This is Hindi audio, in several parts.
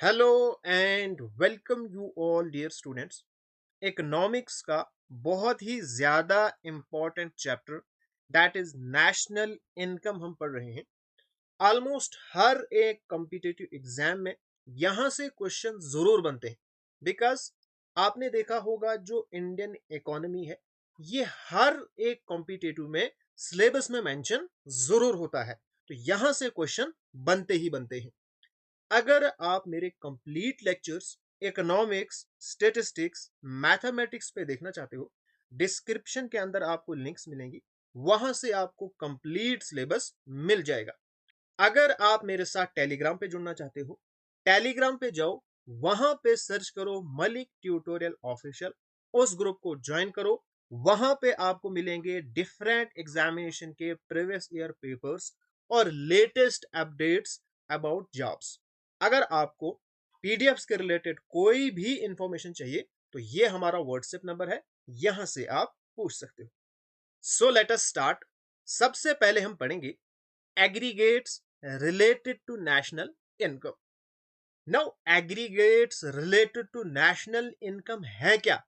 Hello and welcome you all dear students. Economics का बहुत ही ज्यादा important chapter that is national income हम पढ़ रहे हैं। ऑलमोस्ट हर एक कॉम्पिटिटिव एग्जाम में यहां से क्वेश्चन जरूर बनते हैं बिकॉज आपने देखा होगा जो इंडियन इकोनॉमी है ये हर एक कॉम्पिटिटिव में सिलेबस में मेंशन जरूर होता है। तो यहां से क्वेश्चन बनते ही बनते हैं। अगर आप मेरे complete lectures economics, statistics, mathematics पे देखना चाहते हो, डिस्क्रिप्शन के अंदर आपको लिंक्स मिलेंगी, वहां से आपको कंप्लीट सिलेबस मिल जाएगा। अगर आप मेरे साथ टेलीग्राम पे जुड़ना चाहते हो, टेलीग्राम पे जाओ, वहां पे सर्च करो मलिक ट्यूटोरियल ऑफिशियल, उस ग्रुप को ज्वाइन करो। वहां पे आपको मिलेंगे डिफरेंट एग्जामिनेशन के प्रीवियस ईयर पेपर्स और लेटेस्ट अपडेट्स अबाउट जॉब्स। अगर आपको पीडीएफ्स के रिलेटेड कोई भी इंफॉर्मेशन चाहिए तो ये हमारा व्हाट्सएप नंबर है, यहां से आप पूछ सकते हो। So let us start. सबसे पहले हम पढ़ेंगे aggregates related to national income. Now, aggregates related to national income है क्या?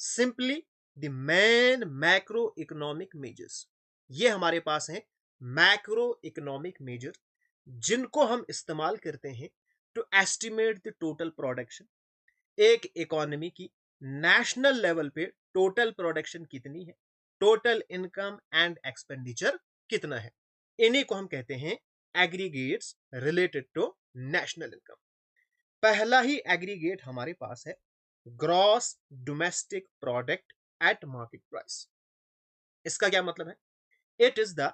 Simply the main macroeconomic measures. ये हमारे पास हैं मैक्रो इकोनॉमिक मेजर जिनको हम इस्तेमाल करते हैं to estimate the total production. एक इकोनॉमी की नेशनल लेवल पे टोटल प्रोडक्शन कितनी है, टोटल इनकम एंड एक्सपेंडिचर कितना है, इन्हीं को हम कहते हैं aggregates related to national income. पहला ही एग्रीगेट हमारे पास है gross domestic product at market price. इसका क्या मतलब है? It is the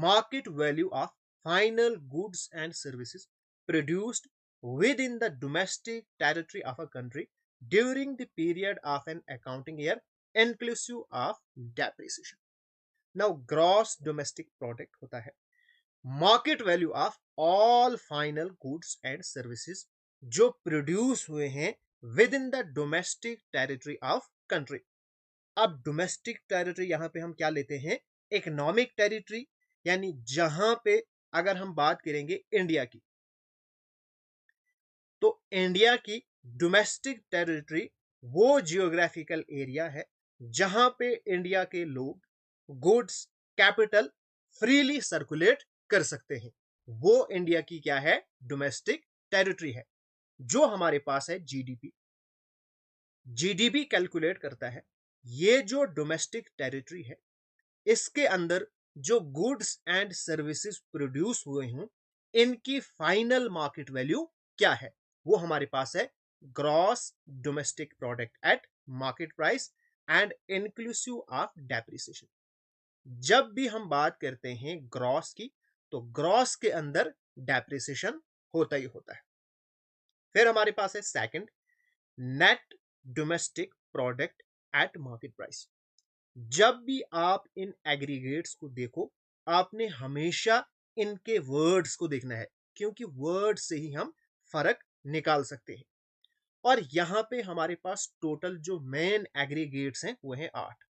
market value of final goods and services produced within the domestic territory of a country during the period of an accounting year inclusive of depreciation. Now gross domestic product होता है market value of all final goods and services जो प्रोड्यूस हुए हैं with in the domestic territory of country. अब डोमेस्टिक टेरिटरी यहां पे हम क्या लेते हैं? इकोनॉमिक टेरिटरी, यानी जहां पे अगर हम बात करेंगे इंडिया की, तो इंडिया की डोमेस्टिक टेरिटरी वो जियोग्राफिकल एरिया है जहां पे इंडिया के लोग गुड्स, कैपिटल फ्रीली सर्कुलेट कर सकते हैं। वो इंडिया की क्या है? डोमेस्टिक टेरिटरी है। जो हमारे पास है जीडीपी, जीडीपी कैलकुलेट करता है ये जो डोमेस्टिक टेरिटरी है इसके अंदर जो गुड्स एंड सर्विसेज प्रोड्यूस हुए हों इनकी फाइनल मार्केट वैल्यू क्या है, वो हमारे पास है gross domestic product at market price and inclusive of depreciation. जब भी हम बात करते हैं ग्रॉस की, तो ग्रॉस के अंदर डेप्रिसिएशन होता ही होता है। फिर हमारे पास है second, net domestic product at market price. जब भी आप इन एग्रीगेट्स को देखो, आपने हमेशा इनके वर्ड्स को देखना है क्योंकि वर्ड से ही हम फर्क निकाल सकते हैं। और यहां पे हमारे पास टोटल जो मेन एग्रीगेट्स हैं वो है 8।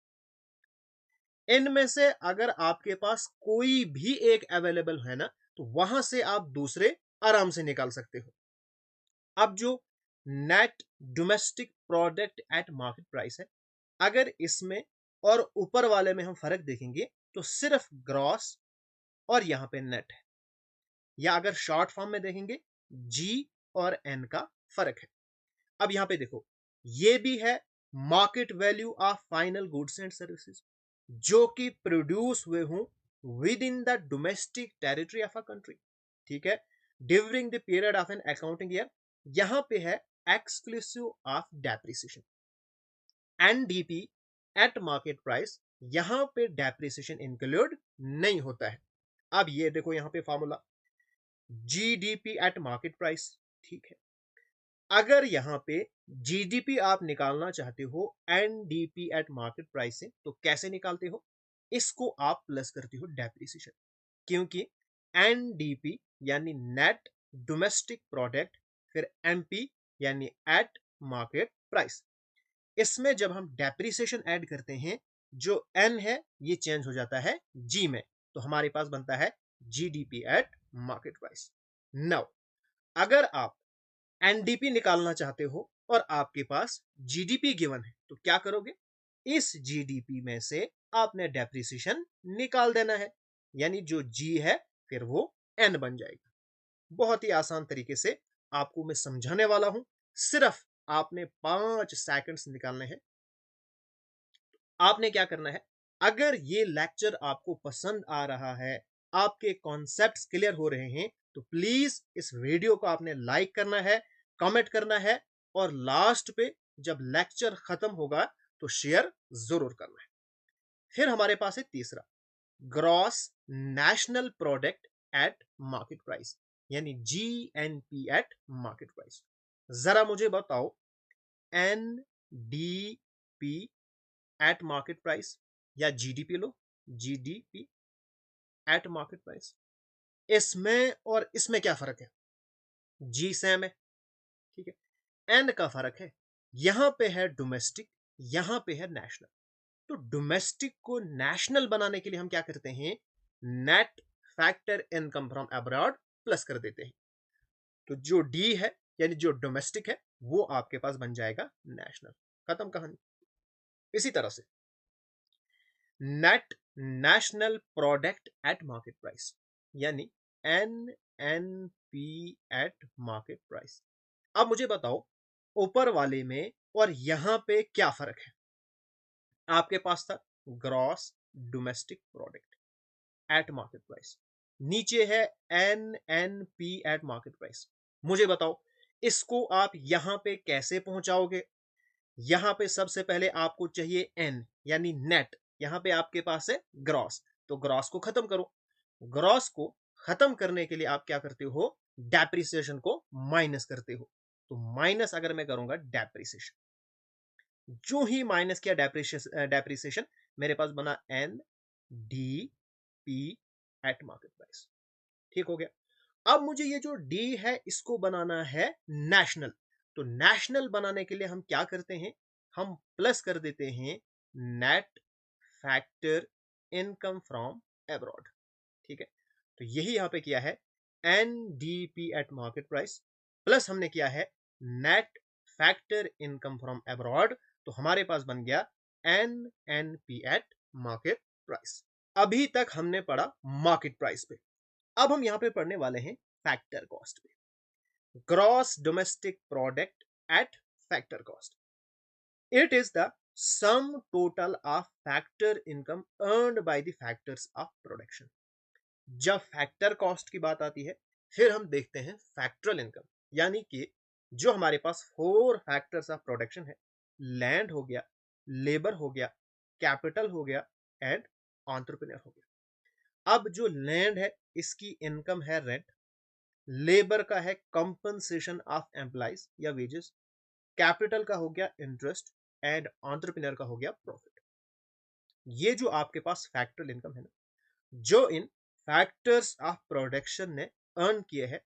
इनमें से अगर आपके पास कोई भी एक अवेलेबल है ना, तो वहां से आप दूसरे आराम से निकाल सकते हो। अब जो net domestic product at market price है, अगर इसमें और ऊपर वाले में हम फर्क देखेंगे तो सिर्फ ग्रॉस और यहां पे नेट है, या अगर शॉर्ट फॉर्म में देखेंगे जी और एन का फर्क है। अब यहां पे देखो, ये भी है market value of final goods and services जो कि प्रोड्यूस हुए हों with in the domestic territory of a country, ठीक है, during the period of N accounting year. यहां पे है exclusive of depreciation. NDP at market price, यहां पे डेप्रिसिएशन इंक्लूड नहीं होता है। अब ये देखो यहां पे formula GDP at market price, ठीक है। अगर यहां पे जीडीपी आप निकालना चाहते हो एनडीपी एट मार्केट प्राइस से, तो कैसे निकालते हो? इसको आप प्लस करते हो डेप्रिसिएशन, क्योंकि एनडीपी यानी नेट डोमेस्टिक प्रोडक्ट, फिर एमपी यानी एट मार्केट प्राइस। इसमें जब हम डेप्रिसिएशन ऐड करते हैं, जो एन है ये चेंज हो जाता है जी में, तो हमारे पास बनता है GDP at market price. Now अगर आप एनडीपी निकालना चाहते हो और आपके पास जीडीपी गिवन है, तो क्या करोगे? इस जीडीपी में से आपने डेप्रिसिएशन निकाल देना है, यानी जो जी है फिर वो एन बन जाएगा। बहुत ही आसान तरीके से आपको मैं समझाने वाला हूं, सिर्फ आपने 5 सेकंड्स निकालने हैं। आपने क्या करना है, अगर ये लेक्चर आपको पसंद आ रहा है, आपके कॉन्सेप्ट्स क्लियर हो रहे हैं, तो प्लीज इस वीडियो को आपने लाइक करना है, कमेंट करना है, और लास्ट पे जब लेक्चर खत्म होगा तो शेयर जरूर करना है। फिर हमारे पास है तीसरा, gross national product at market price, यानी जीएनपी एट मार्केट प्राइस। जरा मुझे बताओ, एनडीपी एट मार्केट प्राइस या GDP low, GDP at market price, इसमें और इसमें क्या फर्क है? जी सेम है, ठीक है। एन का फर्क है, यहां पे है डोमेस्टिक, यहां पे है नेशनल। तो डोमेस्टिक को नेशनल बनाने के लिए हम क्या करते हैं, net factor income from abroad plus कर देते हैं। तो जो डी है यानी जो डोमेस्टिक है वो आपके पास बन जाएगा नेशनल। खत्म कहानी। इसी तरह से net national product at market price, यानी N N P at market price. अब मुझे बताओ, ऊपर वाले में और यहां पे क्या फर्क है? आपके पास था gross domestic product at market price, नीचे है N N P at market price. मुझे बताओ, इसको आप यहां पे कैसे पहुंचाओगे? यहां पे सबसे पहले आपको चाहिए एन, यानी नेट। यहां पे आपके पास है ग्रॉस, तो ग्रॉस को खत्म करो। ग्रॉस को खत्म करने के लिए आप क्या करते हो, डेप्रिसिएशन को माइनस करते हो। तो माइनस अगर मैं करूंगा डेप्रिसिएशन, जो ही माइनस किया डेप्रिसिएशन, मेरे पास बना N D P at market price. ठीक हो गया। अब मुझे ये जो डी है इसको बनाना है नेशनल। तो नेशनल बनाने के लिए हम क्या करते हैं, हम प्लस कर देते हैं net factor income from abroad. ठीक है, तो यही यहां पे किया है, NDP at market price plus हमने किया है net factor income from abroad. तो हमारे पास बन गया N N P at market price. अभी तक हमने पढ़ा मार्केट प्राइस पे, अब हम यहां पे पढ़ने वाले हैं फैक्टर कॉस्ट पे। Gross domestic product eight factor cost, it is the sum total of factor income earned by the factors of production. जब फैक्टर कॉस्ट की बात आती है, फिर हम देखते हैं फैक्टरल इनकम, यानी कि जो हमारे पास 4 फैक्टर्स ऑफ प्रोडक्शन है, लैंड हो गया, लेबर हो गया, कैपिटल हो गया, एंड एंटरप्रेन्योर हो गया। अब जो लैंड है इसकी इनकम है रेंट, लेबर का है कंपनसेशन ऑफ एम्प्लॉइज या वेजेस, कैपिटल का हो गया इंटरेस्ट, एंड एंटरप्रेन्योर का हो गया प्रॉफिट। ये जो आपके पास फैक्टरल इनकम है ना, जो इन फैक्टर्स ऑफ प्रोडक्शन ने अर्न किए हैं,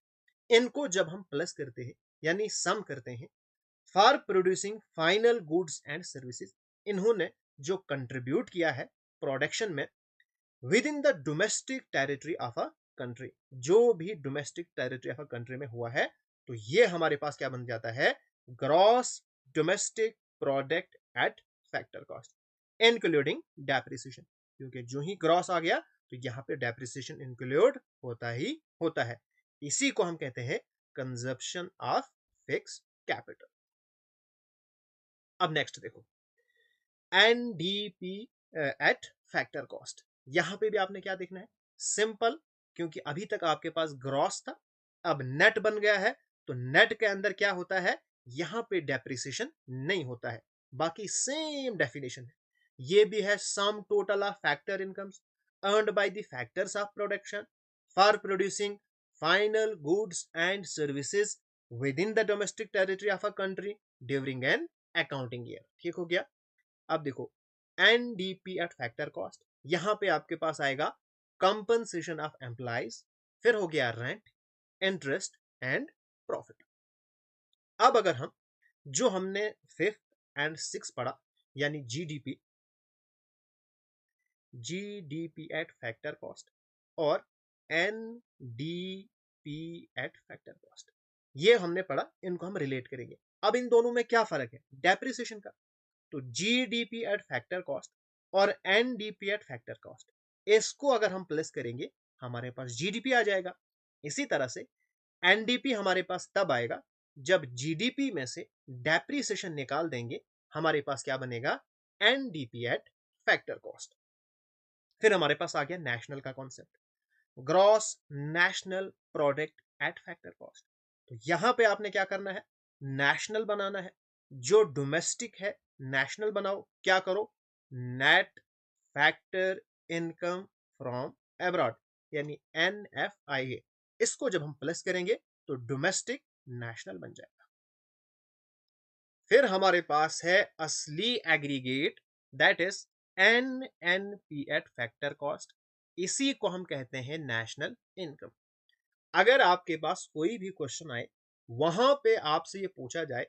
इनको जब हम प्लस करते हैं यानी सम करते हैं, for producing final goods and services, इन्होंने जो कंट्रीब्यूट किया है प्रोडक्शन में with in the domestic territory of a country, जो भी domestic territory of a country में हुआ है, तो ये हमारे पास क्या बन जाता है, gross domestic product eight factor cost including depreciation. क्योंकि जो ही ग्रॉस आ गया तो यहाँ पे डेप्रिसिएशन इंक्लूड होता ही होता है। इसी को हम कहते हैं कंजप्शन ऑफ फिक्स कैपिटल। अब नेक्स्ट देखो, एनडीपी एट फैक्टर कॉस्ट। यहां पे भी आपने क्या देखना है, सिंपल, क्योंकि अभी तक आपके पास ग्रॉस था, अब नेट बन गया है, तो नेट के अंदर क्या होता है, यहां पे डेप्रिसिएशन नहीं होता है, बाकी सेम डेफिनेशन है। ये भी है sum total of factor incomes earned by the factors of production for producing final goods and services with in the domestic territory of a country during an accounting year. ठीक हो गया। अब देखो, एनडीपी एट फैक्टर कॉस्ट, यहां पे आपके पास आएगा कंपनसेशन ऑफ एम्प्लॉइज, फिर हो गया रेंट, इंटरेस्ट एंड प्रॉफिट। अब अगर हम जो हमने फिफ्थ एंड सिक्स पढ़ा, यानी GDP, GDP at factor cost और एनडीपी एट फैक्टर कॉस्ट, ये हमने पढ़ा, इनको हम रिलेट करेंगे। अब इन दोनों में क्या फर्क है डेप्रिसिएशन का? तो जीडीपी एट फैक्टर कॉस्ट और एनडीपी एट फैक्टर कॉस्ट, इसको अगर हम प्लस करेंगे हमारे पास जीडीपी आ जाएगा। इसी तरह से एनडीपी हमारे पास तब आएगा जब जीडीपी में से डेप्रिसिएशन निकाल देंगे, हमारे पास क्या बनेगा? NDP at factor cost. फिर हमारे पास आ गया नेशनल का concept, gross national product eight factor cost. तो यहां पे आपने क्या करना है? नेशनल बनाना है। जो डोमेस्टिक है नेशनल बनाओ, क्या करो? Net factor income from abroad, यानी NFIA, इसको जब हम प्लस करेंगे तो डोमेस्टिक नेशनल बन जाएगा। फिर हमारे पास है असली aggregate, that is NNP eight factor cost. इसी को हम कहते हैं नेशनल इनकम। अगर आपके पास कोई भी क्वेश्चन आए, वहां पे आपसे ये पूछा जाए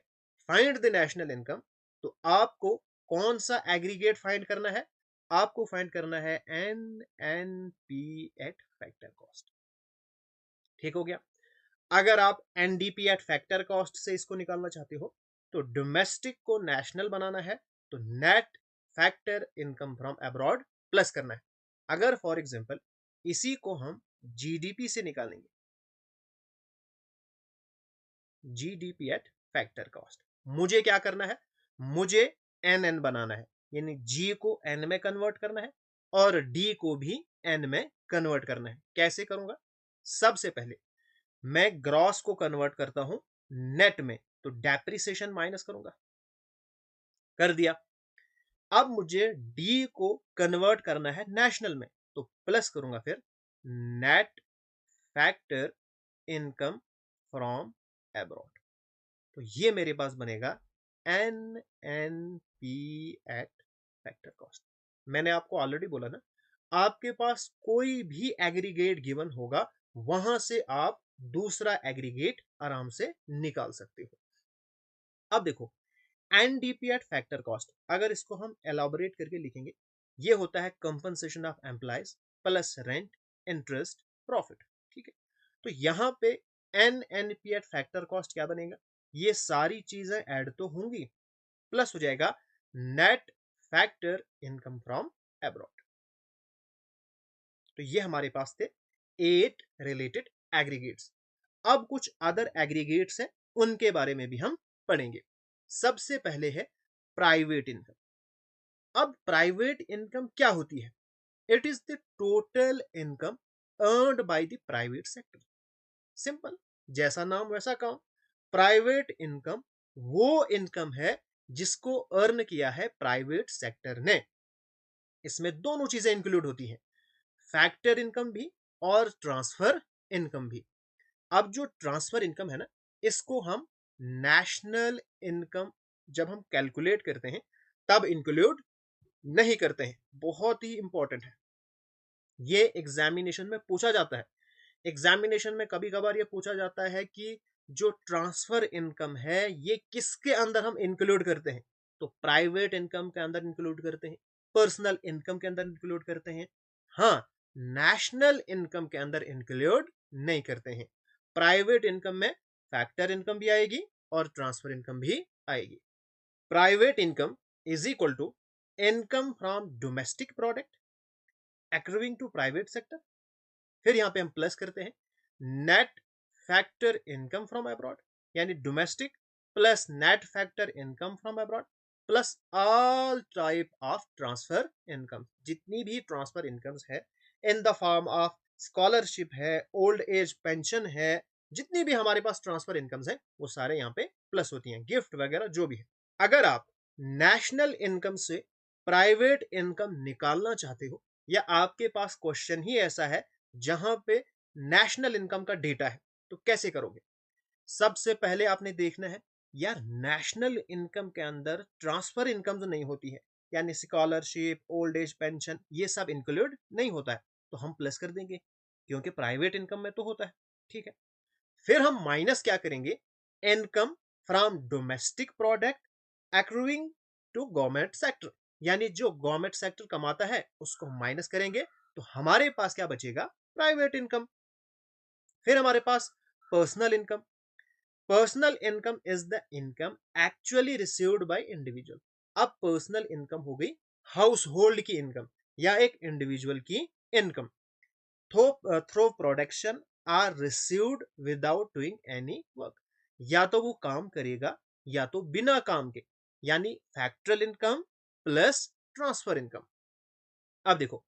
फाइंड द नेशनल इनकम, तो आपको कौन सा एग्रीगेट फाइंड करना है? आपको फाइंड करना है NNP एट फैक्टर कॉस्ट। ठीक हो गया। अगर आप एनडीपी एट फैक्टर कॉस्ट से इसको निकालना चाहते हो, तो डोमेस्टिक को नेशनल बनाना है, तो net factor income from abroad plus करना है। अगर फॉर एग्जांपल इसी को हम जीडीपी से निकालेंगे, जीडीपी एट फैक्टर कॉस्ट, मुझे क्या करना है? मुझे एन बनाना है, यानी जी को एन में कन्वर्ट करना है और डी को भी एन में कन्वर्ट करना है। कैसे करूंगा? सबसे पहले मैं ग्रॉस को कन्वर्ट करता हूं नेट में, तो डेप्रिसिएशन माइनस करूंगा, कर दिया। अब मुझे डी को कन्वर्ट करना है नेशनल में, तो प्लस करूंगा फिर net factor income from abroad. तो ये मेरे पास बनेगा NNP एट फैक्टर कॉस्ट। मैंने आपको ऑलरेडी बोला ना, आपके पास कोई भी एग्रीगेट गिवन होगा, वहां से आप दूसरा एग्रीगेट आराम से निकाल सकते हो। अब देखो, एनडीपी एट फैक्टर कॉस्ट, अगर इसको हम एलाबोरेट करके लिखेंगे, ये होता है compensation of employees plus rent interest profit. ठीक है, तो यहां पे NNP एट फैक्टर कॉस्ट क्या बनेगा? ये सारी चीजें ऐड तो होंगी, प्लस हो जाएगा net factor income from abroad. तो ये हमारे पास थे 8 रिलेटेड एग्रीगेट्स। अब कुछ अदर एग्रीगेट्स हैं, उनके बारे में भी हम पढ़ेंगे। सबसे पहले है प्राइवेट इनकम। अब प्राइवेट इनकम क्या होती है? It is the total income earned by the private sector. Simple, जैसा नाम वैसा काम। प्राइवेट इनकम वो इनकम है जिसको अर्न किया है प्राइवेट सेक्टर ने। इसमें दोनों चीजें इंक्लूड होती हैं, फैक्टर इनकम भी और ट्रांसफर इनकम भी। अब जो ट्रांसफर इनकम है ना, इसको हम नेशनल इनकम जब हम कैलकुलेट करते हैं तब इंक्लूड नहीं करते हैं। बहुत ही इंपॉर्टेंट है, ये एग्जामिनेशन में पूछा जाता है। एग्जामिनेशन में कभी कभार ये पूछा जाता है कि जो ट्रांसफर इनकम है ये किसके अंदर हम इंक्लूड करते हैं? तो प्राइवेट इनकम के अंदर इंक्लूड करते हैं, पर्सनल इनकम के अंदर इंक्लूड करते हैं, हाँ, नेशनल इनकम के अंदर इंक्लूड नहीं करते हैं। प्राइवेट इनकम में फैक्टर इनकम भी आएगी और ट्रांसफर इनकम भी आएगी। Private income is equal to income from domestic product accruing to private sector, फिर यहां पे हम प्लस करते हैं net factor income from abroad, यानी domestic plus net factor income from abroad plus all type of transfer income. जितनी भी ट्रांसफर इनकम्स है in the form of scholarship है, ओल्ड एज पेंशन है, जितनी भी हमारे पास ट्रांसफर इनकम्स है वो सारे यहाँ पे प्लस होती हैं, गिफ्ट वगैरह जो भी है। अगर आप नेशनल इनकम से प्राइवेट इनकम निकालना चाहते हो, या आपके पास क्वेश्चन ही ऐसा है जहां पे नेशनल इनकम का डेटा है, तो कैसे करोगे? सबसे पहले आपने देखना है, यार नेशनल इनकम के अंदर ट्रांसफर इनकम तो नहीं होती है, यानी स्कॉलरशिप, ओल्ड एज पेंशन, ये सब इंक्लूड नहीं होता है, तो हम प्लस कर देंगे क्योंकि प्राइवेट इनकम में तो होता है। ठीक है, फिर हम माइनस क्या करेंगे? Income from domestic product accruing to government sector, यानी जो गवर्नमेंट सेक्टर कमाता है उसको हम माइनस करेंगे, तो हमारे पास क्या बचेगा? Private income. फिर हमारे पास personal income. Personal income is the income actually received by individual. अब पर्सनल इनकम हो गई हाउस होल्ड की इनकम या एक इंडिविजुअल की income through production are received without doing any work. या तो वो काम करेगा या तो बिना काम के, यानी फैक्टरल इनकम प्लस ट्रांसफर इनकम। अब देखो,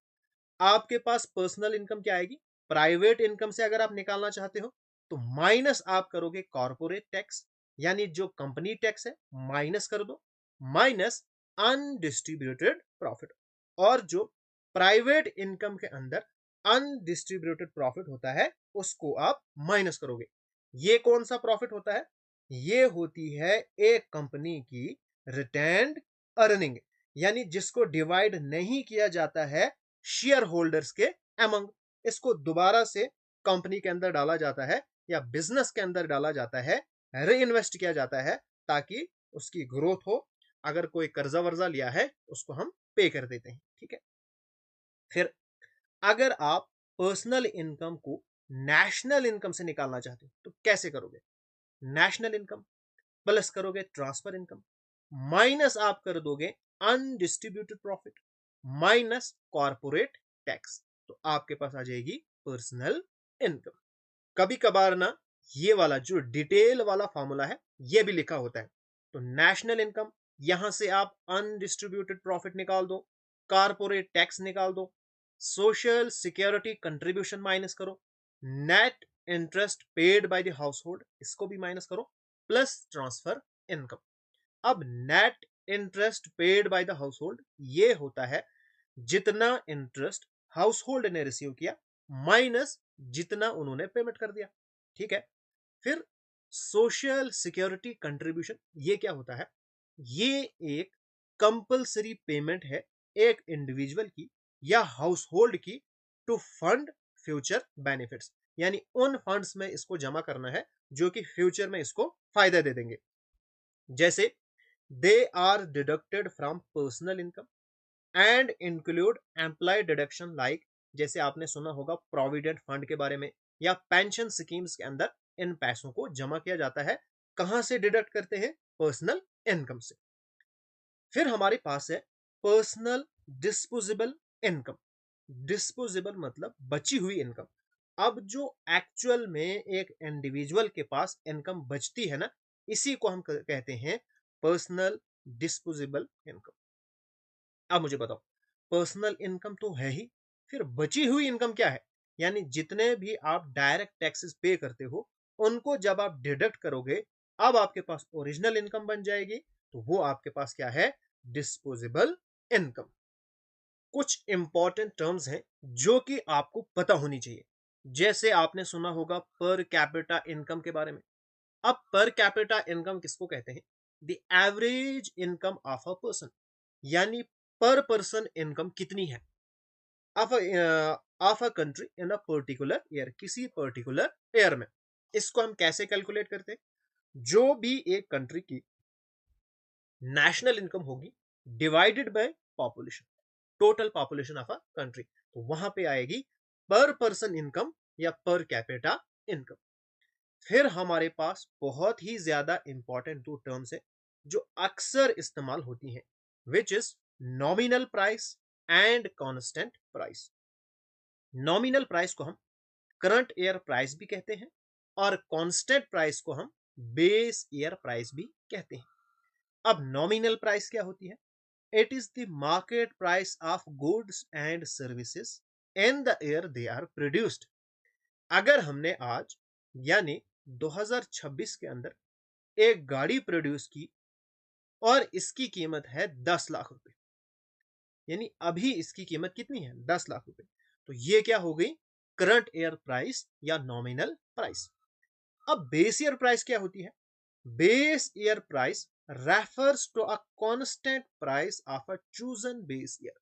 आपके पास पर्सनल इनकम क्या आएगी? प्राइवेट इनकम से अगर आप निकालना चाहते हो तो माइनस आप करोगे कॉर्पोरेट टैक्स, यानी जो कंपनी टैक्स है माइनस कर दो, माइनस अनडिस्ट्रीब्यूटेड प्रॉफिट। और जो प्राइवेट इनकम के अंदर अनडिस्ट्रीब्यूटेड प्रॉफिट होता है उसको आप माइनस करोगे। ये कौन सा प्रॉफिट होता है? ये होती है एक कंपनी की रिटेन्ड अर्निंग, यानी जिसको डिवाइड नहीं किया जाता है शेयर होल्डर्स के अमंग। इसको दोबारा से कंपनी के अंदर डाला जाता है या बिजनेस के अंदर डाला जाता है, री इन्वेस्ट किया जाता है ताकि उसकी ग्रोथ हो। अगर कोई कर्जा वर्जा लिया है उसको हम पे कर देते हैं, ठीक है। फिर अगर आप पर्सनल इनकम को नेशनल इनकम से निकालना चाहते हो तो कैसे करोगे? नेशनल इनकम प्लस करोगे ट्रांसफर इनकम, माइनस आप कर दोगे undistributed profit, minus corporate tax, तो आपके पास आ जाएगी पर्सनल इनकम। कभी कभार ना ये वाला जो डिटेल वाला फॉर्मूला है ये भी लिखा होता है। तो नेशनल इनकम, यहां से आप अनडिस्ट्रीब्यूटेड प्रॉफिट निकाल दो, कॉर्पोरेट टैक्स निकाल दो, सोशल सिक्योरिटी कंट्रीब्यूशन माइनस करो, net interest paid by the house hold इसको भी माइनस करो, प्लस ट्रांसफर इनकम। अब net interest paid by the house hold ये होता है जितना इंटरेस्ट हाउस होल्ड ने रिसीव किया माइनस जितना उन्होंने पेमेंट कर दिया, ठीक है। फिर सोशल सिक्योरिटी कंट्रीब्यूशन ये क्या होता है? ये एक कंपलसरी पेमेंट है एक इंडिविजुअल की या हाउस होल्ड की टू फंड फ्यूचर बेनिफिट्स, यानी उन फंड्स में इसको जमा करना है जो कि फ्यूचर में इसको फायदा दे देंगे। जैसे they are deducted from personal income and include employ deduction like, जैसे आपने सुना होगा प्रोविडेंट फंड के बारे में या पेंशन स्कीम्स के अंदर इन पैसों को जमा किया जाता है। कहां से डिडक्ट करते हैं? पर्सनल इनकम से। फिर हमारे पास है पर्सनल डिस्पोजेबल इनकम। डिस्पोजेबल मतलब बची हुई इनकम। अब जो एक्चुअल में एक इंडिविजुअल के पास इनकम बचती है ना, इसी को हम कहते हैं पर्सनल डिस्पोजेबल इनकम। अब मुझे बताओ, पर्सनल इनकम तो है ही, फिर बची हुई इनकम क्या है? यानी जितने भी आप डायरेक्ट टैक्सेस पे करते हो उनको जब आप डिडक्ट करोगे, अब आपके पास ओरिजिनल इनकम बन जाएगी। तो वो आपके पास क्या है? Disposable income. कुछ इंपॉर्टेंट टर्म्स हैं जो कि आपको पता होनी चाहिए। जैसे आपने सुना होगा पर कैपिटा इनकम के बारे में। अब पर कैपिटा इनकम किसको कहते हैं? The average income of a person, यानी पर पर्सन इनकम कितनी है of a country in a particular year, किसी पर्टिकुलर ईयर में। इसको हम कैसे कैलकुलेट करते हैं? जो भी एक कंट्री की नेशनल इनकम होगी divided by population, total population of a country, तो वहां पे आएगी पर पर्सन इनकम या पर कैपिटा इनकम। फिर हमारे पास बहुत ही ज्यादा इंपॉर्टेंट दो टर्म्स है जो अक्सर इस्तेमाल होती हैं, which is nominal price and constant price. Nominal price को हम करंट ईयर प्राइस भी कहते हैं और कांस्टेंट प्राइस को हम बेस ईयर प्राइस भी कहते हैं। अब नॉमिनल प्राइस क्या होती है? It is the market price of goods and services in the year they are produced. अगर हमने आज यानी 2026 के अंदर एक गाड़ी प्रोड्यूस की और इसकी कीमत है 10 लाख रुपए, यानी अभी इसकी कीमत कितनी है? 10 लाख रुपए, तो ये क्या हो गई? करंट ईयर प्राइस या नॉमिनल प्राइस। अब बेस ईयर प्राइस क्या होती है? Base year price refers to a constant price of a chosen base year.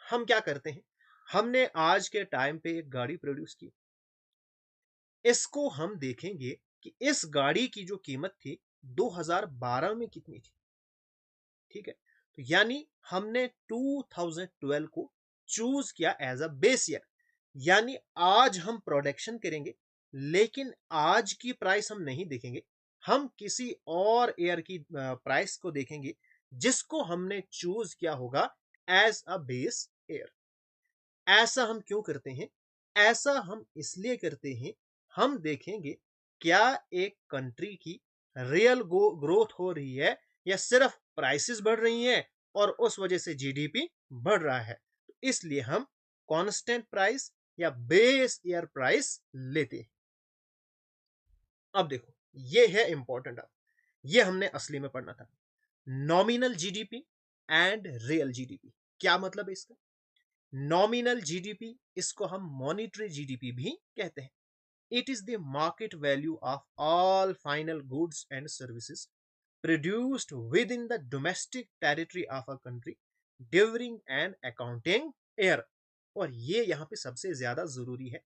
हम क्या करते हैं? हमने आज के टाइम पे एक गाड़ी प्रोड्यूस की, इसको हम देखेंगे कि इस गाड़ी की जो कीमत थी 2012 में कितनी थी, ठीक है। तो यानी हमने 2012 को चूज किया एज अ बेस ईयर, यानी आज हम प्रोडक्शन करेंगे लेकिन आज की प्राइस हम नहीं देखेंगे, हम किसी और एयर की प्राइस को देखेंगे जिसको हमने चूज किया होगा एज अ बेस एयर। ऐसा हम क्यों करते हैं? ऐसा हम इसलिए करते हैं, हम देखेंगे क्या एक कंट्री की रियल ग्रोथ हो रही है या सिर्फ प्राइसेस बढ़ रही हैं और उस वजह से जीडीपी बढ़ रहा है। तो इसलिए हम कांस्टेंट प्राइस या बेस ईयर प्राइस लेते हैं। अब देखो, ये है इंपॉर्टेंट। अब ये हमने असली में पढ़ना था। Nominal GDP and real GDP, क्या मतलब है इसका? नॉमिनल जीडीपी, इसको हम मॉनिटरी जीडीपी भी कहते हैं। It is the market value of all final goods and services produced with in the domestic territory of a country during an accounting year. और ये यहाँ पे सबसे ज्यादा जरूरी है,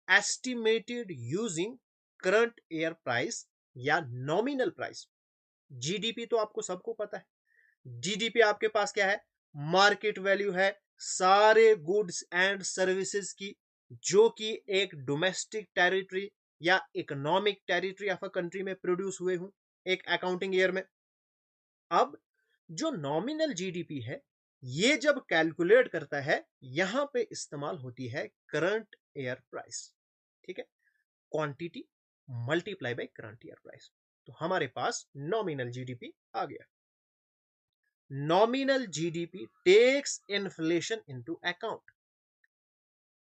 estimated using current year price या नॉमिनल प्राइस। जीडीपी तो आपको सबको पता है। जीडीपी आपके पास क्या है? मार्केट वैल्यू है सारे गुड्स एंड सर्विसेज की जो कि एक डोमेस्टिक टेरिटरी या economic territory of a country में प्रोड्यूस हुए हूं एक अकाउंटिंग ईयर में। अब जो नॉमिनल जीडीपी है, ये जब कैलकुलेट करता है, यहां पे इस्तेमाल होती है करंट ईयर प्राइस। ठीक है, quantity multiply by current year price. तो हमारे पास नॉमिनल जीडीपी आ गया। Nominal GDP takes inflation into account.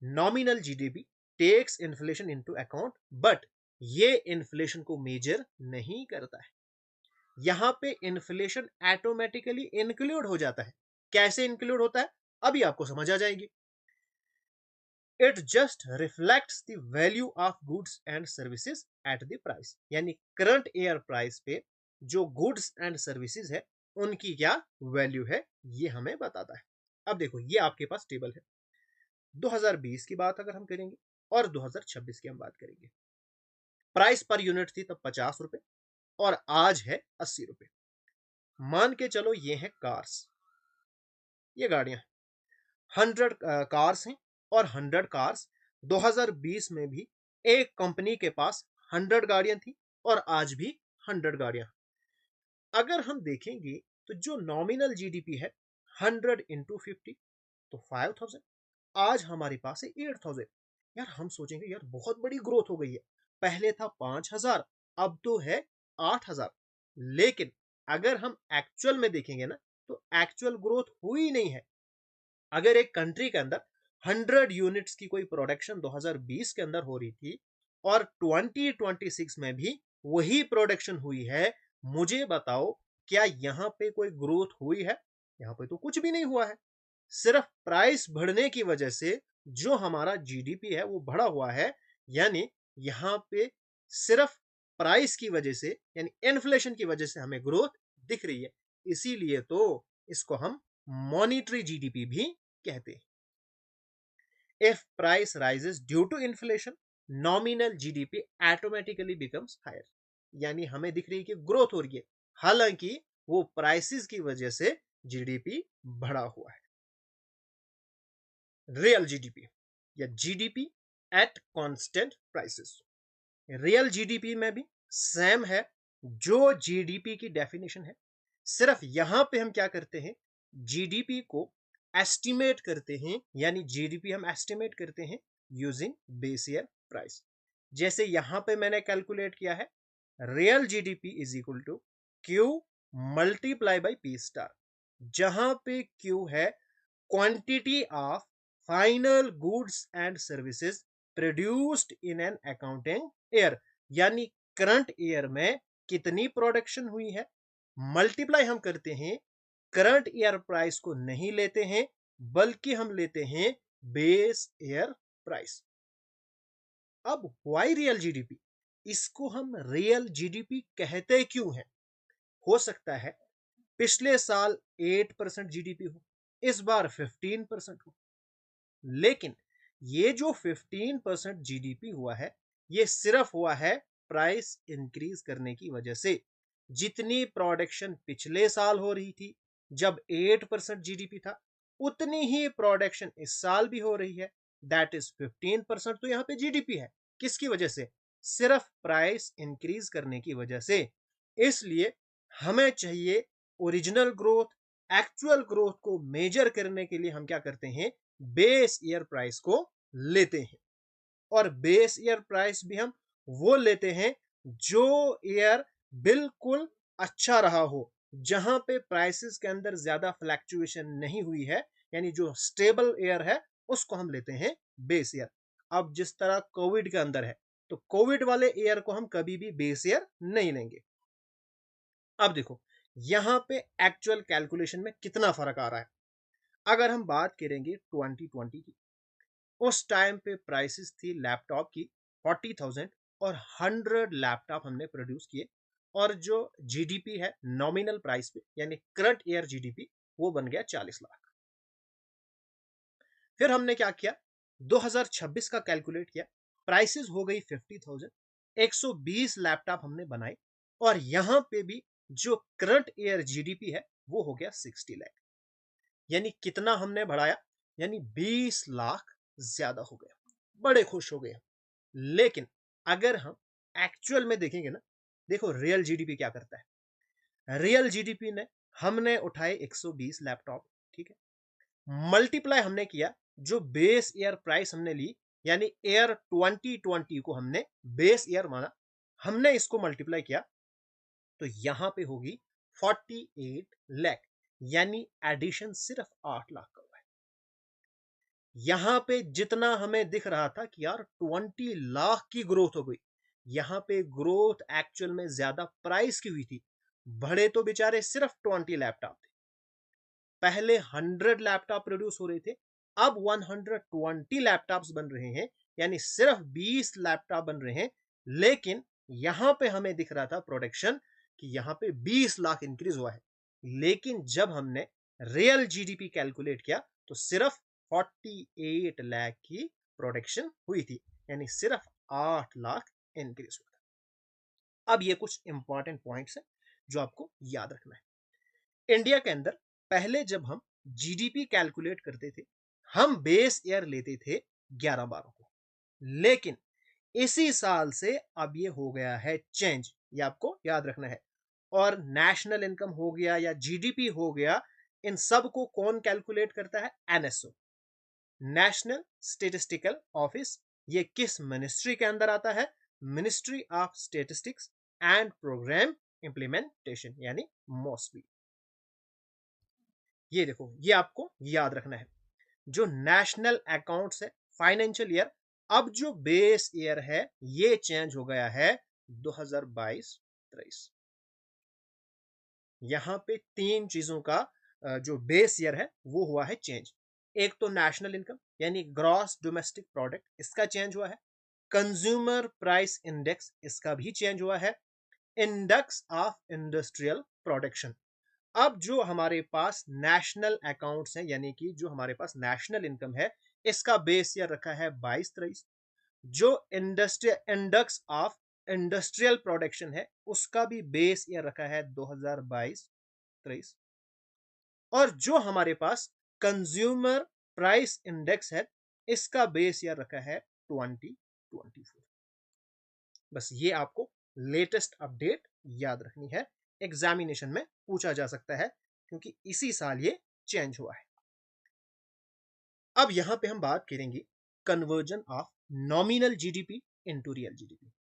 Nominal GDP takes inflation into account, but ये इन्फ्लेशन को मेजर नहीं करता है। यहां पे इन्फ्लेशन ऑटोमेटिकली इंक्लूड हो जाता है। कैसे इंक्लूड होता है, अभी आपको समझ आ जाएगी। It just reflects the value of goods and services at the price, यानी करंट ईयर प्राइस पे जो गुड्स एंड सर्विसेज है उनकी क्या वैल्यू है, ये हमें बताता है। अब देखो, ये आपके पास टेबल है। 2020 की बात अगर हम करेंगे और 2026 की हम बात करेंगे, प्राइस पर यूनिट थी तब 50 रुपए और आज है 80 रुपए। मान के चलो ये है कार्स, ये गाड़ियां 100 कार्स हैं और 100 कार्स 2020 में भी एक कंपनी के पास 100 गाड़ियां थी और आज भी 100 गाड़ियां। अगर हम देखेंगे तो जो नॉमिनल जीडीपी है 100 इंटू 50 तो 5000, आज हमारे पास है 8000। यार हम सोचेंगे यार बहुत बड़ी ग्रोथ हो गई है, पहले था 5000 अब तो है 8000। लेकिन अगर हम एक्चुअल में देखेंगे ना, तो एक्चुअल ग्रोथ हुई नहीं है। अगर एक कंट्री के अंदर 100 यूनिट्स की कोई प्रोडक्शन 2020 के अंदर हो रही थी और 2026 में भी वही प्रोडक्शन हुई है, मुझे बताओ क्या यहां पे कोई ग्रोथ हुई है? यहां पे तो कुछ भी नहीं हुआ है। सिर्फ प्राइस बढ़ने की वजह से जो हमारा जीडीपी है वो बढ़ा हुआ है। यानी यहां पे सिर्फ प्राइस की वजह से, यानी इन्फ्लेशन की वजह से हमें ग्रोथ दिख रही है। इसीलिए तो इसको हम मॉनिटरी जीडीपी भी कहते हैं। If price rises due to inflation, nominal GDP automatically becomes higher. यानी हमें दिख रही है कि ग्रोथ हो रही है, हालांकि वो प्राइसेस की वजह से जीडीपी बढ़ा हुआ है। रियल जीडीपी या GDP at constant prices, real GDP में भी सेम है जो जीडीपी की डेफिनेशन है। सिर्फ यहां पे हम क्या करते हैं, जीडीपी को एस्टिमेट करते हैं, यानी जीडीपी हम एस्टिमेट करते हैं यूजिंग बेस ईयर प्राइस। जैसे यहां पे मैंने कैलकुलेट किया है, real GDP is equal to Q multiply by P star, जहां पे क्यू है quantity of final goods and services produced in an accounting year, यानी करंट ईयर में कितनी प्रोडक्शन हुई है, मल्टीप्लाई हम करते हैं, करंट ईयर प्राइस को नहीं लेते हैं बल्कि हम लेते हैं बेस ईयर प्राइस। अब वाई रियल जीडीपी, इसको हम रियल जीडीपी कहते क्यों हैं? हो सकता है पिछले साल 8% जीडीपी हो, इस बार 15% हो, लेकिन ये जो 15% जीडीपी हुआ है, ये सिर्फ हुआ है प्राइस इंक्रीज करने की वजह से। जितनी प्रोडक्शन पिछले साल हो रही थी जब 8% जीडीपी था, उतनी ही प्रोडक्शन इस साल भी हो रही है, दैट इज 15%। तो यहां पे जीडीपी है किसकी वजह से? सिर्फ प्राइस इंक्रीज करने की वजह से। इसलिए हमें चाहिए ओरिजिनल ग्रोथ, एक्चुअल ग्रोथ को मेजर करने के लिए हम क्या करते हैं, बेस ईयर प्राइस को लेते हैं। और बेस ईयर प्राइस भी हम वो लेते हैं जो ईयर बिल्कुल अच्छा रहा हो, जहां पे प्राइसेस के अंदर ज्यादा फ्लैक्चुएशन नहीं हुई है, यानी जो स्टेबल ईयर है उसको हम लेते हैं बेस ईयर। अब जिस तरह कोविड के अंदर है, तो कोविड वाले ईयर को हम कभी भी बेस ईयर नहीं लेंगे। अब देखो यहां पे एक्चुअल कैलकुलेशन में कितना फर्क आ रहा है। अगर हम बात करेंगे 2020 की, उस टाइम पे प्राइसेस थी लैपटॉप की 40,000 और 100 लैपटॉप हमने प्रोड्यूस किए, और जो जीडीपी है नॉमिनल प्राइस पे यानी करंट ईयर जीडीपी, वो बन गया 40 लाख। फिर हमने क्या किया, 2026 का कैलकुलेट किया, प्राइसेस हो गई 50,000, 120 लैपटॉप हमने बनाए, और यहां पे भी जो करंट ईयर जीडीपी है वो हो गया 60 लाख। यानी कितना हमने बढ़ाया, यानी 20 लाख ज्यादा हो गया। बड़े खुश हो गए। लेकिन अगर हम एक्चुअल में देखेंगे ना, देखो रियल जीडीपी क्या करता है। रियल जीडीपी ने हमने उठाए 120 लैपटॉप, ठीक है, मल्टीप्लाई हमने किया जो बेस ईयर प्राइस हमने ली, यानी ईयर 2020 को हमने बेस ईयर माना, हमने इसको मल्टीप्लाई किया, तो यहां पे होगी 48 लाख, यानी एडिशन सिर्फ 8 लाख का हुआ है। यहां पे जितना हमें दिख रहा था कि यार 20 लाख की ग्रोथ हो गई, यहां पे ग्रोथ एक्चुअल में ज्यादा प्राइस की हुई थी। बड़े तो बेचारे सिर्फ 20 लैपटॉप थे, पहले 100 लैपटॉप प्रोड्यूस हो रहे थे, अब 120 लैपटॉप्स बन रहे हैं, यानी सिर्फ 20 लैपटॉप बन रहे हैं। लेकिन यहां पे हमें दिख रहा था प्रोडक्शन कि यहां पे 20 लाख इंक्रीज हुआ है, लेकिन जब हमने रियल जीडीपी कैलकुलेट किया तो सिर्फ 48 लाख की प्रोडक्शन हुई थी, यानी सिर्फ 8 लाख इंक्रीज हुआ था। अब ये कुछ इंपॉर्टेंट पॉइंट्स हैं जो आपको याद रखना है। इंडिया के अंदर पहले जब हम जीडीपी कैलकुलेट करते थे, हम बेस ईयर लेते थे 11-12 को, लेकिन इसी साल से अब ये हो गया है चेंज, ये आपको याद रखना है। और नेशनल इनकम हो गया या जीडीपी हो गया, इन सब को कौन कैलकुलेट करता है, एनएसओ, नेशनल स्टेटिस्टिकल ऑफिस। ये किस मिनिस्ट्री के अंदर आता है, Ministry of Statistics and Programme Implementation, यानी मॉस्पी। ये देखो ये आपको याद रखना है। जो नेशनल अकाउंट्स है फाइनेंशियल ईयर, अब जो बेस ईयर है ये चेंज हो गया है 2022-23। यहां पे तीन चीजों का जो बेस ईयर है वो हुआ है चेंज। एक तो नेशनल इनकम यानी ग्रॉस डोमेस्टिक प्रोडक्ट, इसका चेंज हुआ है। कंज्यूमर प्राइस इंडेक्स, इसका भी चेंज हुआ है। Index of industrial production. अब जो हमारे पास नेशनल अकाउंट्स हैं, यानी कि जो हमारे पास नेशनल इनकम है, इसका बेस ईयर रखा है 22-23। जो industrial index of industrial production है उसका भी बेस ईयर रखा है 2022-23। और जो हमारे पास कंज्यूमर प्राइस इंडेक्स है, इसका बेस ईयर रखा है 2024। बस ये आपको लेटेस्ट अपडेट याद रखनी है, एग्जामिनेशन में पूछा जा सकता है क्योंकि इसी साल ये चेंज हुआ है। अब यहां पे हम बात करेंगे conversion of nominal GDP into real GDP.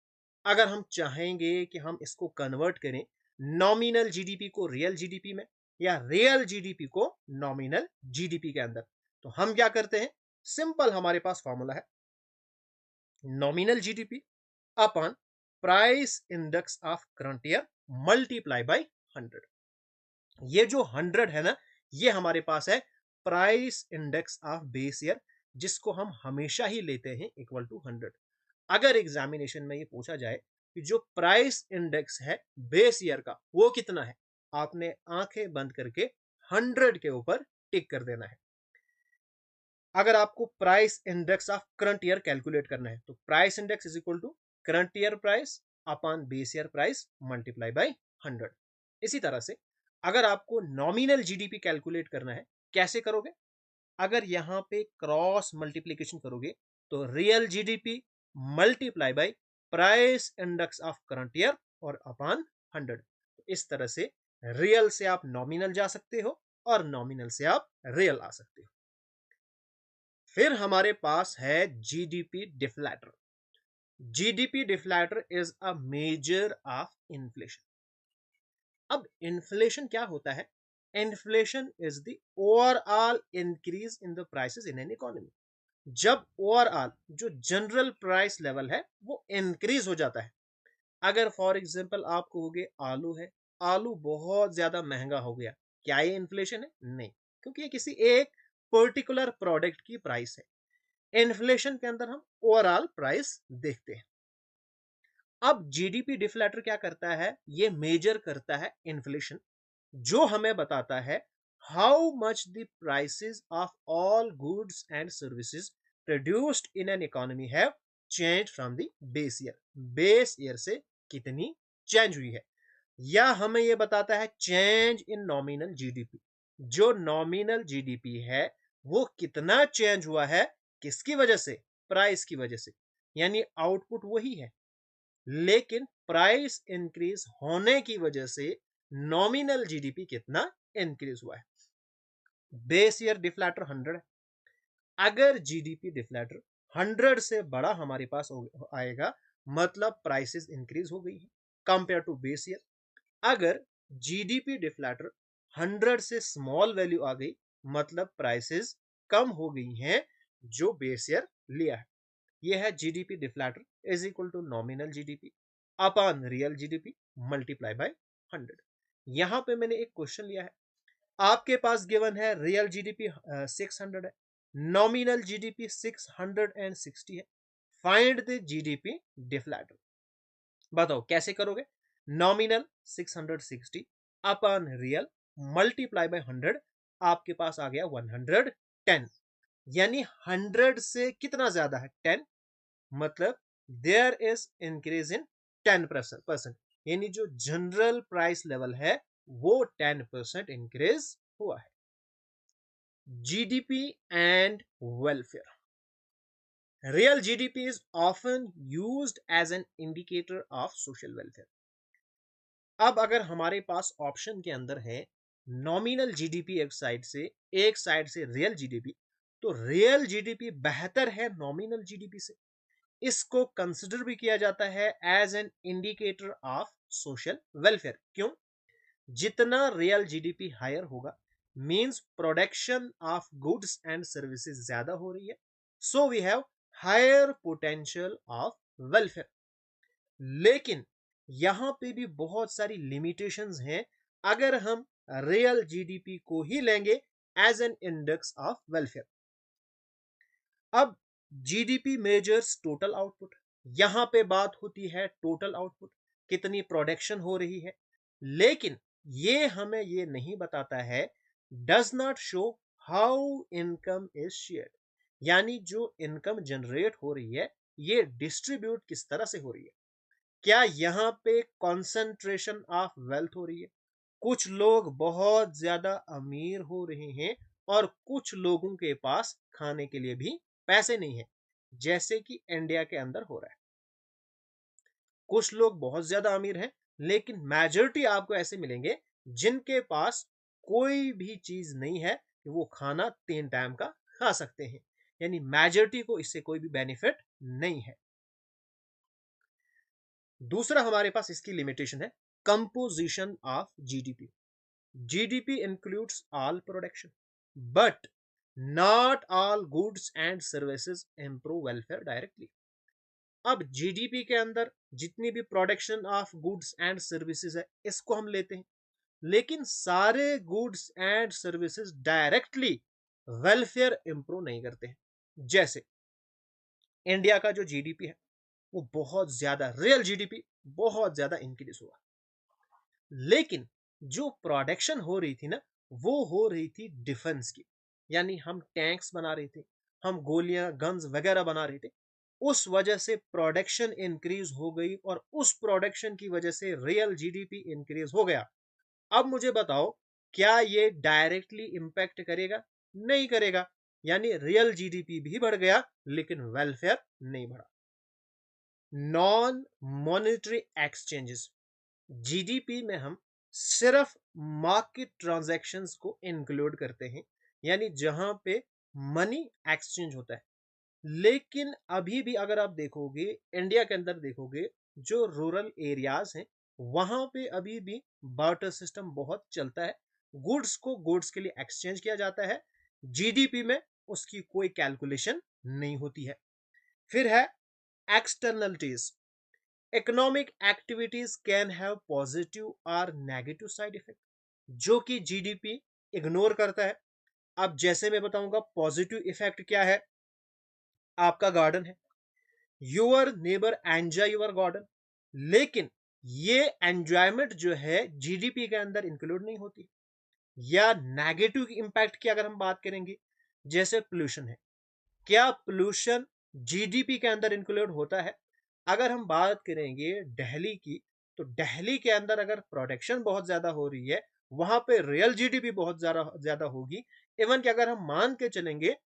अगर हम चाहेंगे कि हम इसको कन्वर्ट करें नॉमिनल जीडीपी को रियल जीडीपी में, या रियल जीडीपी को नॉमिनल जीडीपी के अंदर, तो हम क्या करते हैं, सिंपल हमारे पास फॉर्मूला है, nominal GDP upon price index of current year multiply by 100। ये जो 100 है ना, ये हमारे पास है price index of base year, जिसको हम हमेशा ही लेते हैं इक्वल टू 100। अगर एग्जामिनेशन में ये पूछा जाए कि जो प्राइस इंडेक्स है बेस ईयर का वो कितना है, आपने आंखें बंद करके 100 के ऊपर टिक कर देना है। अगर आपको price index of current year calculate करना है, तो price index is equal to current year price upon base year price multiply by 100। इसी तरह से अगर आपको नॉमिनल जीडीपी कैलकुलेट करना है, कैसे करोगे, अगर यहां पे क्रॉस मल्टीप्लीकेशन करोगे तो real GDP multiply bye price index of current year और अपॉन 100। इस तरह से रियल से आप नॉमिनल जा सकते हो और नॉमिनल से आप रियल आ सकते हो। फिर हमारे पास है GDP deflator. GDP deflator is a measure of inflation. अब इन्फ्लेशन क्या होता है? Inflation is the overall increase in the prices in an economy. जब ओवरऑल जो जनरल प्राइस लेवल है वो इंक्रीज हो जाता है। अगर फॉर एग्जांपल आप कहोगे आलू है, आलू बहुत ज्यादा महंगा हो गया, क्या ये इन्फ्लेशन है? नहीं, क्योंकि ये किसी एक पर्टिकुलर प्रोडक्ट की प्राइस है। इन्फ्लेशन के अंदर हम ओवरऑल प्राइस देखते हैं। अब जीडीपी डिफ्लेटर क्या करता है? ये मेजर करता है इन्फ्लेशन, जो हमें बताता है how much the prices of all goods and services produced in an economy have change from the base year. Base year से कितनी चेंज हुई है, या हमें यह बताता है चेंज इन नॉमिनल जीडीपी। जो नॉमिनल जीडीपी है वो कितना चेंज हुआ है, किसकी वजह से? प्राइस की वजह से। यानी आउटपुट वही है, लेकिन प्राइस इंक्रीज होने की वजह से नॉमिनल जीडीपी कितना इंक्रीज हुआ है। बेस ईयर डिफ्लेटर 100 है। अगर जीडीपी डिफ्लेटर 100 से बड़ा हमारे पास आएगा, मतलब प्राइसेस इंक्रीज हो गई है कंपेयर टू बेस ईयर। अगर जीडीपी डिफ्लेटर 100 से स्मॉल वैल्यू आ गई, मतलब प्राइसेस कम हो गई हैं जो बेस ईयर लिया है। यह है GDP deflator is equal to nominal GDP upon real GDP multiply by 100। यहां पे मैंने एक क्वेश्चन लिया है, आपके पास गिवन है रियल जीडीपी 600 है, नॉमिनल जीडीपी 660 है, फाइंड द जीडीपी डिफ्लेटर। बताओ कैसे करोगे? Nominal 660 upon real multiply by 100, आपके पास आ गया 110। यानी 100 से कितना ज्यादा है? 10। मतलब देयर इज इंक्रीज इन 10%। यानी जो जनरल प्राइस लेवल है वो 10% इंक्रीज हुआ है। GDP and welfare. Real GDP is often used as an indicator of social welfare. अब अगर हमारे पास ऑप्शन के अंदर है नॉमिनल जीडीपी एक साइड से रियल जीडीपी, तो रियल जीडीपी बेहतर है नॉमिनल जीडीपी से। इसको कंसिडर भी किया जाता है as an indicator of social welfare. क्यों? जितना रियल जीडीपी हायर होगा, means production of goods and services ज्यादा हो रही है, so we have higher potential of welfare. लेकिन यहां पे भी बहुत सारी लिमिटेशंस हैं अगर हम रियल जीडीपी को ही लेंगे as an index of welfare. अब जीडीपी मेजर्स टोटल आउटपुट। यहां पे बात होती है टोटल आउटपुट, कितनी प्रोडक्शन हो रही है, लेकिन ये हमें ये नहीं बताता है, does not show how income is shared. यानी जो इनकम जनरेट हो रही है ये डिस्ट्रीब्यूट किस तरह से हो रही है। क्या यहां पे कॉन्सेंट्रेशन ऑफ वेल्थ हो रही है? कुछ लोग बहुत ज्यादा अमीर हो रहे हैं और कुछ लोगों के पास खाने के लिए भी पैसे नहीं है, जैसे कि इंडिया के अंदर हो रहा है। कुछ लोग बहुत ज्यादा अमीर हैं, लेकिन मेजोरिटी आपको ऐसे मिलेंगे जिनके पास कोई भी चीज नहीं है कि वो खाना 3 टाइम का खा सकते हैं। यानी मेजोरिटी को इससे कोई भी बेनिफिट नहीं है। दूसरा हमारे पास इसकी लिमिटेशन है composition of GDP. GDP includes all production, but not all goods and services improve welfare directly. अब जीडीपी के अंदर जितनी भी production of goods and services है इसको हम लेते हैं, लेकिन सारे goods and services directly welfare improve नहीं करते हैं। जैसे इंडिया का जो जीडीपी है वो बहुत ज्यादा, रियल जीडीपी बहुत ज्यादा इंक्रीज हुआ, लेकिन जो प्रोडक्शन हो रही थी ना वो हो रही थी डिफेंस की। यानी हम टैंक्स बना रहे थे, हम गोलियां गन्स वगैरह बना रहे थे, उस वजह से प्रोडक्शन इंक्रीज हो गई और उस प्रोडक्शन की वजह से रियल जीडीपी इंक्रीज हो गया। अब मुझे बताओ क्या ये डायरेक्टली इंपैक्ट करेगा? नहीं करेगा। यानी रियल जीडीपी भी बढ़ गया लेकिन वेलफेयर नहीं बढ़ा। Non monetary exchanges. जीडीपी में हम सिर्फ मार्केट ट्रांजैक्शंस को इंक्लूड करते हैं, यानी जहां पे मनी एक्सचेंज होता है। लेकिन अभी भी अगर आप देखोगे, इंडिया के अंदर देखोगे, जो रूरल एरियाज हैं वहां पे अभी भी बार्टर सिस्टम बहुत चलता है। गुड्स को गुड्स के लिए एक्सचेंज किया जाता है, जीडीपी में उसकी कोई कैलकुलेशन नहीं होती है। फिर है externalities. Economic activities can have positive और नेगेटिव साइड इफेक्ट जो कि जीडीपी इग्नोर करता है। अब जैसे मैं बताऊंगा पॉजिटिव इफेक्ट क्या है। आपका गार्डन है, your neighbour enjoy your garden, लेकिन ये एंजॉयमेंट जो है जीडीपी के अंदर इंक्लूड नहीं होती। या नेगेटिव इंपैक्ट की अगर हम बात करेंगे, जैसे पोल्यूशन है, क्या पोल्यूशन जीडीपी के अंदर इंक्लूड होता है? अगर हम बात करेंगे दिल्ली की, तो दिल्ली के अंदर अगर प्रोडक्शन बहुत ज्यादा हो रही है, वहां पे रियल जीडीपी बहुत ज्यादा ज्यादा होगी। इवन कि अगर हम मान के चलेंगे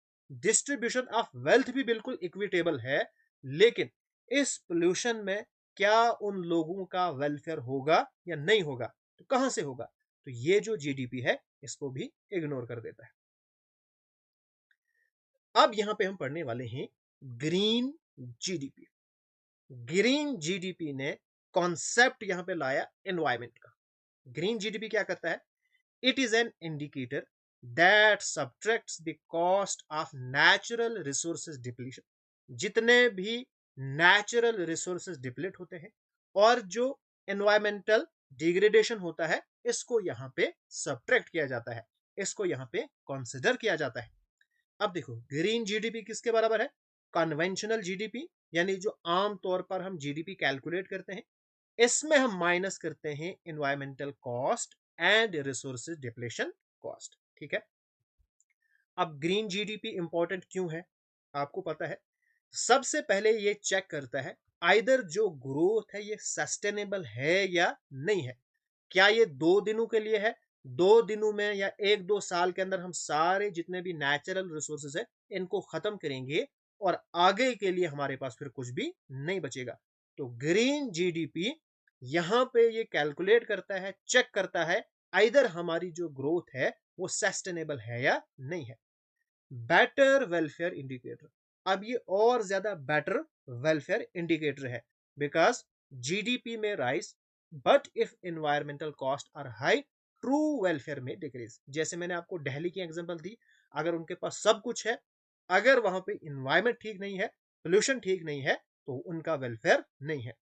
डिस्ट्रीब्यूशन ऑफ वेल्थ भी बिल्कुल इक्विटेबल है, लेकिन इस पोल्यूशन में क्या उन लोगों का वेलफेयर होगा या नहीं होगा? तो कहां से होगा? तो ये जो जीडीपी है इसको भी इग्नोर कर देता है। अब यहां पे हम पढ़ने वाले हैं ग्रीन जीडीपी। ग्रीन जीडीपी ने कॉन्सेप्ट यहां पे लाया एनवायरमेंट का। ग्रीन जीडीपी क्या करता है? It is an indicator that subtracts the cost of natural resources depletion. जितने भी नेचुरल रिसोर्सेज डिप्लीट होते हैं और जो एनवायरमेंटल डिग्रेडेशन होता है, इसको यहां पे सब्ट्रैक्ट किया जाता है, इसको यहां पे कंसिडर किया जाता है। अब देखो ग्रीन जीडीपी किसके बराबर है? कन्वेंशनल जीडीपी, यानी जो आम तौर पर हम जीडीपी कैलकुलेट करते हैं, इसमें हम माइनस करते हैं environmental cost and resources depletion cost. ठीक है। अब ग्रीन जीडीपी इंपॉर्टेंट क्यों है? आपको पता है, सबसे पहले ये चेक करता है आइदर जो ग्रोथ है ये सस्टेनेबल है या नहीं है। क्या ये 2 दिनों के लिए है? 2 दिनों में या 1-2 साल के अंदर हम सारे जितने भी नेचुरल रिसोर्सेज है इनको खत्म करेंगे और आगे के लिए हमारे पास फिर कुछ भी नहीं बचेगा। तो ग्रीन जीडीपी यहां पे ये कैलकुलेट करता है, चेक करता है आइदर हमारी जो ग्रोथ है वो सस्टेनेबल है या नहीं है। Better welfare indicator. अब ये और ज्यादा बेटर वेलफेयर इंडिकेटर है, बिकॉज जीडीपी में rise but if environmental cost are high, true welfare में डिक्रीज। जैसे मैंने आपको दिल्ली की एग्जांपल दी, अगर उनके पास सब कुछ है, अगर वहां पे इन्वायरमेंट ठीक नहीं है, पोल्यूशन ठीक नहीं है, तो उनका वेलफेयर नहीं है।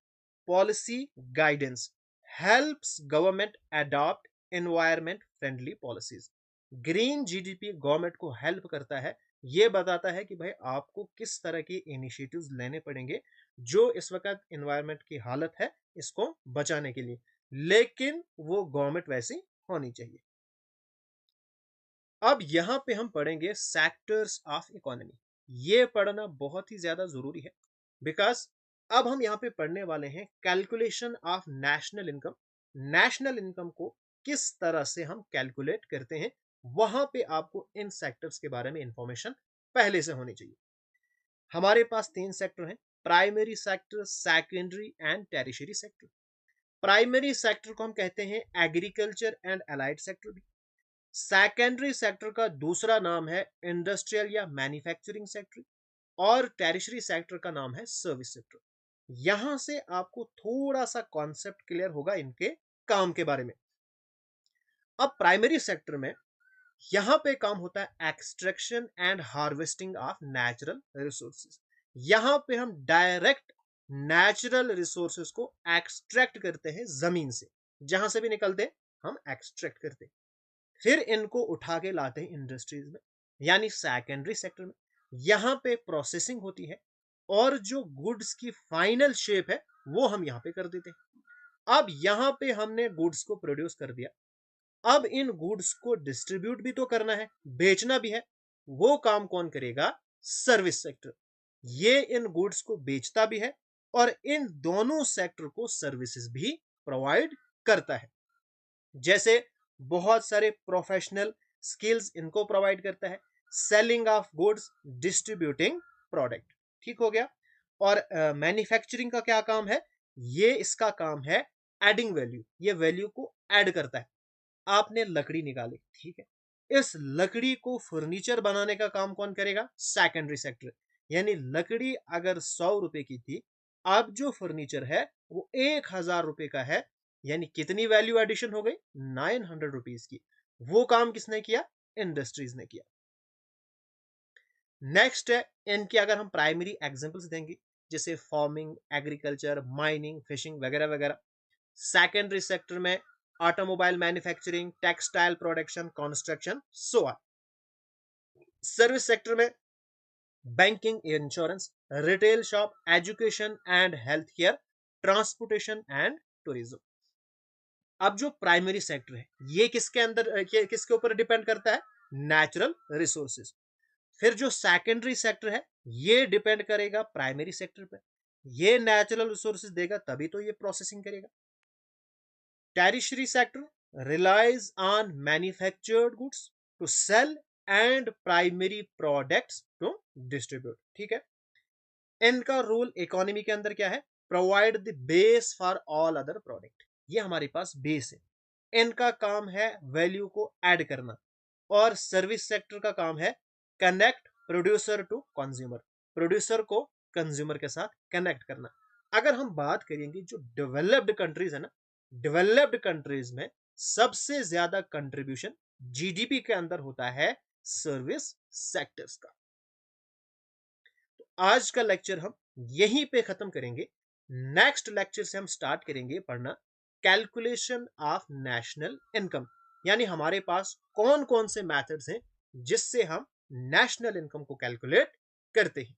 Policy guidance helps government adopt environment friendly policies. Green GDP government को हेल्प करता है, ये बताता है कि भाई आपको किस तरह के इनिशिएटिव्स लेने पड़ेंगे जो इस वक्त एनवायरमेंट की हालत है इसको बचाने के लिए, लेकिन वो गवर्नमेंट वैसी होनी चाहिए। अब यहां पे हम पढ़ेंगे सेक्टर्स ऑफ इकोनॉमी। ये पढ़ना बहुत ही ज्यादा जरूरी है, बिकॉज अब हम यहाँ पे पढ़ने वाले हैं calculation of national income. National income को किस तरह से हम कैलकुलेट करते हैं, वहां पे आपको इन सेक्टर्स के बारे में इंफॉर्मेशन पहले से होनी चाहिए। हमारे पास 3 सेक्टर हैं, primary sector, secondary and tertiary sector. Primary sector को हम कहते हैं एग्रीकल्चर एंड अलाइड सेक्टर भी। सेकेंडरी सेक्टर का दूसरा नाम है इंडस्ट्रियल या मैन्युफैक्चरिंग सेक्टर, और टेरिशरी सेक्टर का नाम है सर्विस सेक्टर। यहां से आपको थोड़ा सा कॉन्सेप्ट क्लियर होगा इनके काम के बारे में। अब प्राइमरी सेक्टर में यहां पे काम होता है extraction and harvesting of natural resources. यहां पे हम डायरेक्ट नेचुरल रिसोर्सेज को एक्सट्रैक्ट करते हैं जमीन से, जहां से भी निकलते हैं हम एक्सट्रैक्ट करते हैं, फिर इनको उठा के लाते हैं इंडस्ट्रीज में, यानी सेकेंडरी सेक्टर में। यहां पे प्रोसेसिंग होती है और जो गुड्स की फाइनल शेप है वो हम यहां पे कर देते हैं। अब यहां पे हमने गुड्स को प्रोड्यूस कर दिया, अब इन गुड्स को डिस्ट्रीब्यूट भी तो करना है, बेचना भी है। वो काम कौन करेगा? Service sector. ये इन गुड्स को बेचता भी है और इन दोनों सेक्टर को सर्विसेज भी प्रोवाइड करता है। जैसे बहुत सारे प्रोफेशनल स्किल्स इनको प्रोवाइड करता है, selling of goods, distributing product. ठीक हो गया। और मैन्युफैक्चरिंग का क्या काम है? ये इसका काम है एडिंग वैल्यू, ये वैल्यू को ऐड करता है। आपने लकड़ी निकाली, ठीक है, इस लकड़ी को फर्नीचर बनाने का काम कौन करेगा? Secondary sector. यानी लकड़ी अगर 100 रुपए की थी, अब जो फर्नीचर है वो 1000 रुपए का है, यानी कितनी वैल्यू एडिशन हो गई? 900 रुपीज की। वो काम किसने किया? इंडस्ट्रीज ने किया। नेक्स्ट है, इनके अगर हम प्राइमरी एग्जांपल्स देंगे, जैसे फार्मिंग, एग्रीकल्चर, माइनिंग, फिशिंग वगैरह वगैरह। सेकेंडरी सेक्टर में automobile manufacturing, textile production, construction, so on. Service sector में banking, insurance, retail shop, education and health care, transportation and tourism. अब जो प्राइमरी सेक्टर है ये किसके अंदर किसके ऊपर डिपेंड करता है? Natural resources. फिर जो सेकेंडरी सेक्टर है ये डिपेंड करेगा प्राइमरी सेक्टर पे, ये नेचुरल रिसोर्सेज देगा तभी तो ये प्रोसेसिंग करेगा। Tertiary sector relies on manufactured goods to sell and primary products to distribute. ठीक है, इनका रोल इकोनॉमी के अंदर क्या है? Provide the base for all other product. ये हमारे पास बेस है, इनका काम है वैल्यू को ऐड करना। और सर्विस सेक्टर का काम है connect producer to consumer, producer को कंज्यूमर के साथ कनेक्ट करना। अगर हम बात करेंगे जो डेवलप्ड कंट्रीज है ना, डेवलप्ड कंट्रीज में सबसे ज्यादा कंट्रीब्यूशन जीडीपी के अंदर होता है सर्विस सेक्टर्स का। तो आज का लेक्चर हम यहीं पे खत्म करेंगे। नेक्स्ट लेक्चर से हम स्टार्ट करेंगे पढ़ना कैलकुलेशन ऑफ नेशनल इनकम, यानी हमारे पास कौन कौन से मेथड्स हैं जिससे हम नेशनल इनकम को कैलकुलेट करते हैं।